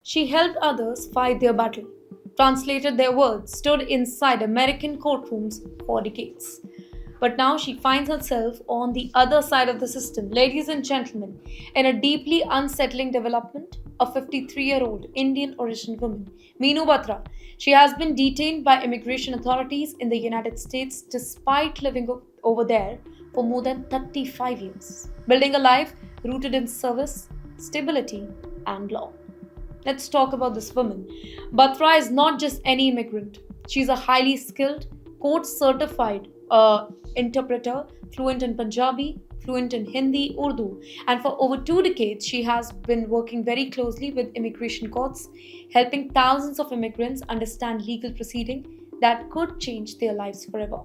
She helped others fight their battle, translated their words, stood inside American courtrooms for decades. But now she finds herself on the other side of the system. Ladies and gentlemen, in a deeply unsettling development, a 53-year-old Indian origin woman, Meenu Batra, she has been detained by immigration authorities in the United States despite living over there for more than 35 years, building a life rooted in service, stability, and law. Let's talk about this woman. Batra is not just any immigrant. She's a highly skilled, court certified interpreter, fluent in Punjabi, fluent in Hindi, Urdu, and for over 2 decades, she has been working very closely with immigration courts, helping thousands of immigrants understand legal proceeding that could change their lives forever.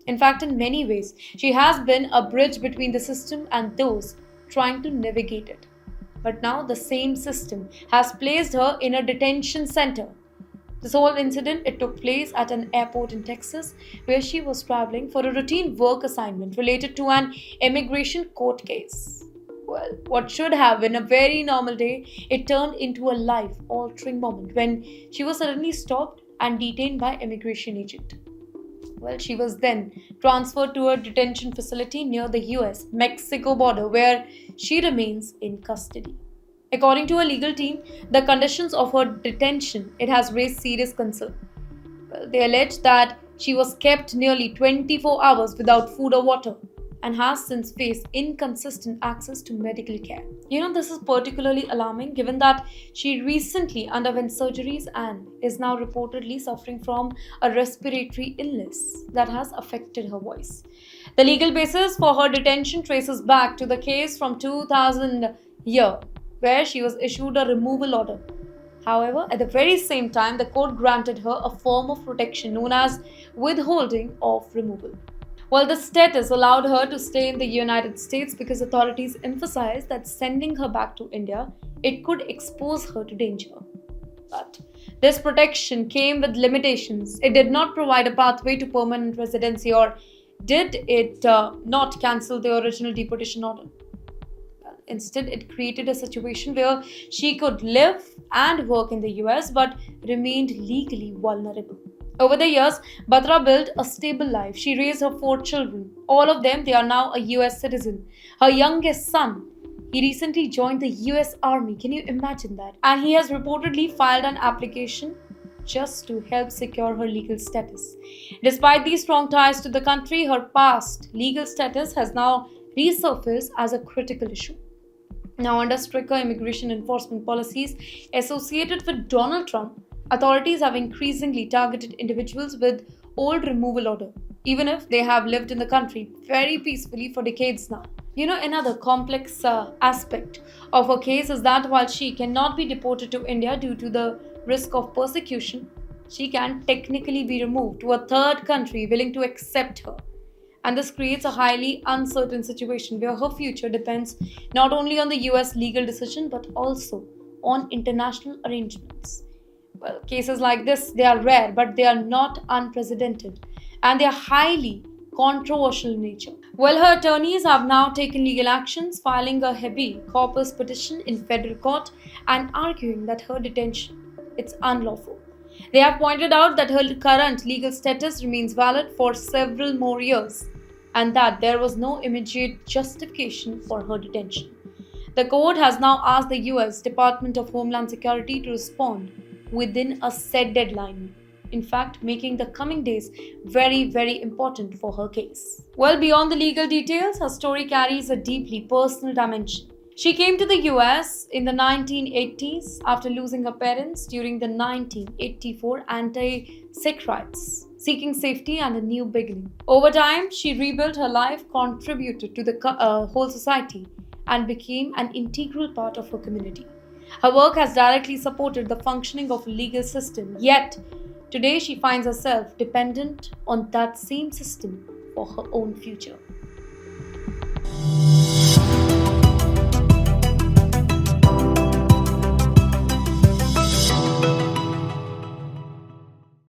In fact, in many ways, she has been a bridge between the system and those trying to navigate it. But now the same system has placed her in a detention center. This whole incident it took place at an airport in Texas where she was traveling for a routine work assignment related to an immigration court case. Well, what should have been a very normal day, it turned into a life-altering moment when she was suddenly stopped and detained by immigration agent. Well, she was then transferred to a detention facility near the US Mexico border where she remains in custody. According to a legal team, the conditions of her detention it has raised serious concern. Well, they allege that she was kept nearly 24 hours without food or water and has since faced inconsistent access to medical care. This is particularly alarming given that she recently underwent surgeries and is now reportedly suffering from a respiratory illness that has affected her voice. The legal basis for her detention traces back to the case from 2000 year where she was issued a removal order. However, at the very same time, the court granted her a form of protection known as withholding of removal. Well, the status allowed her to stay in the United States because authorities emphasized that sending her back to India, it could expose her to danger. But this protection came with limitations. It did not provide a pathway to permanent residency, or did it not cancel the original deportation order. Instead, it created a situation where she could live and work in the US but remained legally vulnerable. Over the years, Batra built a stable life. She raised her 4 children. All of them, they are now a US citizen. Her youngest son, he recently joined the US Army. Can you imagine that? And he has reportedly filed an application just to help secure her legal status. Despite these strong ties to the country, her past legal status has now resurfaced as a critical issue. Now, under stricter immigration enforcement policies associated with Donald Trump, authorities have increasingly targeted individuals with old removal order, even if they have lived in the country very peacefully for decades now. Another complex aspect of her case is that while she cannot be deported to India due to the risk of persecution, she can technically be removed to a third country willing to accept her. And this creates a highly uncertain situation where her future depends not only on the US legal decision but also on international arrangements. Well, cases like this, they are rare, but they are not unprecedented, and they are highly controversial in nature. Well, her attorneys have now taken legal actions, filing a habeas corpus petition in federal court and arguing that her detention it's unlawful. They have pointed out that her current legal status remains valid for several more years and that there was no immediate justification for her detention. The court has now asked the US Department of Homeland Security to respond within a set deadline. In fact, making the coming days very, very important for her case. Well, beyond the legal details, her story carries a deeply personal dimension. She came to the US in the 1980s after losing her parents during the 1984 anti-Sikh riots, seeking safety and a new beginning. Over time, she rebuilt her life, contributed to the whole society, and became an integral part of her community. Her work has directly supported the functioning of a legal system, yet today she finds herself dependent on that same system for her own future.